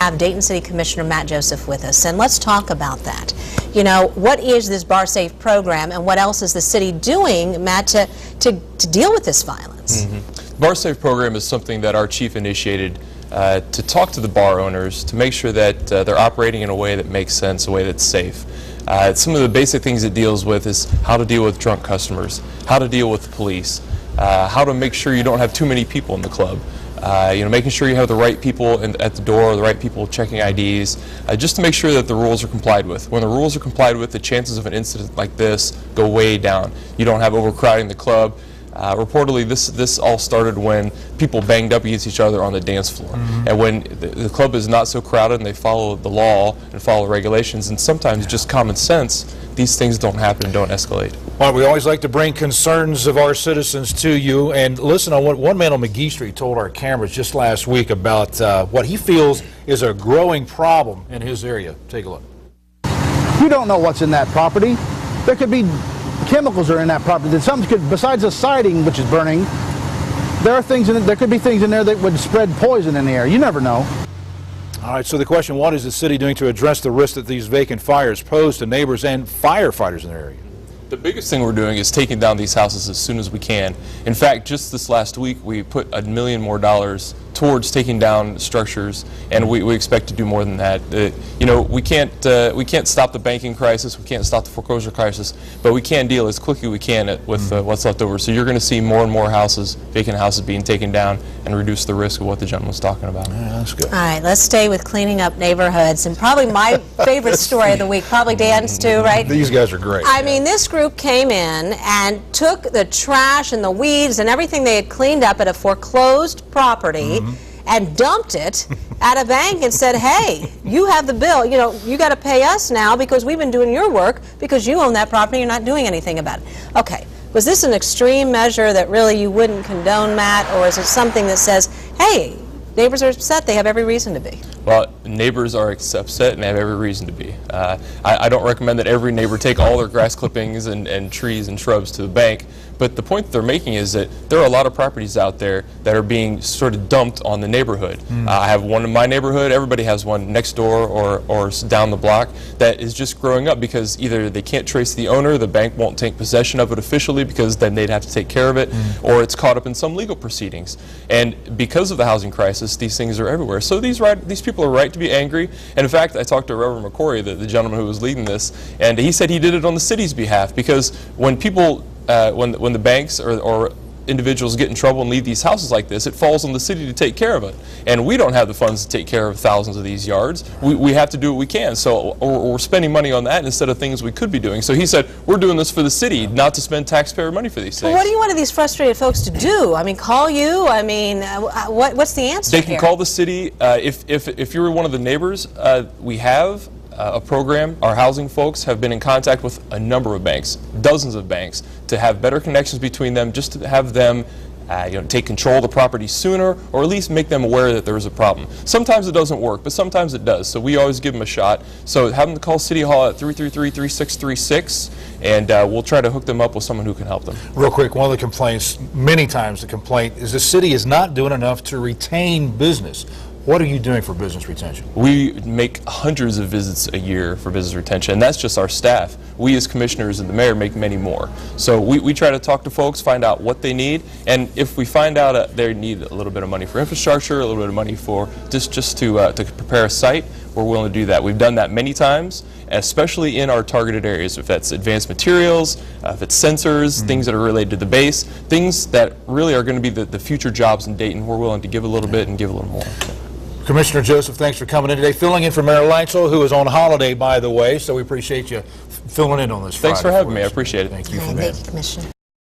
have Dayton City Commissioner Matt Joseph with us, and let's talk about that. You know, what is this Bar Safe program, and what else is the city doing, Matt, to deal with this violence? The Bar Safe program is something that our chief initiated to talk to the bar owners to make sure that they're operating in a way that makes sense, a way that's safe. Some of the basic things it deals with is how to deal with drunk customers, how to deal with the police, how to make sure you don't have too many people in the club. You know, making sure you have the right people at the door, the right people checking IDs, just to make sure that the rules are complied with. When the rules are complied with, the chances of an incident like this go way down. You don't have overcrowding the club. Reportedly, this all started when people banged up against each other on the dance floor. And when the club is not so crowded and they follow the law and follow regulations, and sometimes just common sense, these things don't happen and don't escalate. Well, we always like to bring concerns of our citizens to you, and listen on what one man on McGee Street told our cameras just last week about what he feels is a growing problem in his area. Take a look. You don't know what's in that property. There could be chemicals are in that property that something could, besides the siding which is burning, there could be things in there that would spread poison in the air. You never know. All right, so the question, what is the city doing to address the risk that these vacant fires pose to neighbors and firefighters in their area? The biggest thing we're doing is taking down these houses as soon as we can. In fact, just this last week, we put $1 million more towards taking down structures, and we expect to do more than that. You know, we can't stop the banking crisis, we can't stop the foreclosure crisis, but we can deal as quickly as we can with what's left over. So you're going to see more and more houses, vacant houses, being taken down and reduce the risk of what the gentleman's talking about. Yeah, that's good. All right, let's stay with cleaning up neighborhoods, and probably my favorite story of the week, probably Dan's too, right? These guys are great. I mean, this group came in and took the trash and the weeds and everything they had cleaned up at a foreclosed property and dumped it at a bank and said, hey, you have the bill, you know, you got to pay us now because we've been doing your work because you own that property, you're not doing anything about it. Okay, was this an extreme measure that really you wouldn't condone, Matt, or is it something that says, hey, neighbors are upset, they have every reason to be? Well, neighbors are upset and have every reason to be. I don't recommend that every neighbor take all their grass clippings and trees and shrubs to the bank, but the point that they're making is that there are a lot of properties out there that are being sort of dumped on the neighborhood. I have one in my neighborhood, everybody has one next door or down the block that is just growing up because either they can't trace the owner, the bank won't take possession of it officially because then they'd have to take care of it, or it's caught up in some legal proceedings. And because of the housing crisis, these things are everywhere. So these people are right to be angry. And in fact, I talked to Reverend McCory, the gentleman who was leading this, and he said he did it on the city's behalf because when people, when the banks or individuals get in trouble and leave these houses like this, it falls on the city to take care of it. And we don't have the funds to take care of thousands of these yards. We have to do what we can. So we're spending money on that instead of things we could be doing. So he said, we're doing this for the city, not to spend taxpayer money for these things. Well, what do you want these frustrated folks to do? I mean, call you? I mean, what's the answer They can call the city. If you're one of the neighbors, we have a program. Our housing folks have been in contact with a number of banks, dozens of banks, to have better connections between them, just to have them take control of the property sooner, or at least make them aware that there is a problem. Sometimes it doesn't work, but sometimes it does, so we always give them a shot. So have them call City Hall at 333-3636, and we'll try to hook them up with someone who can help them. Real quick, one of the complaints, many times the complaint, is the city is not doing enough to retain business. What are you doing for business retention? We make hundreds of visits a year for business retention, and that's just our staff. We as commissioners and the mayor make many more. So we try to talk to folks, find out what they need, and if we find out they need a little bit of money for infrastructure, a little bit of money for just to prepare a site, we're willing to do that. We've done that many times, especially in our targeted areas. If that's advanced materials, if it's sensors, things that are related to the base, things that really are going to be the future jobs in Dayton, we're willing to give a little bit and give a little more. Commissioner Joseph, thanks for coming in today, filling in for Mayor Lightsell, who is on holiday, by the way, so we appreciate you filling in on this Friday. Thanks for having me. I appreciate it. Thank you. Thank you, Commissioner.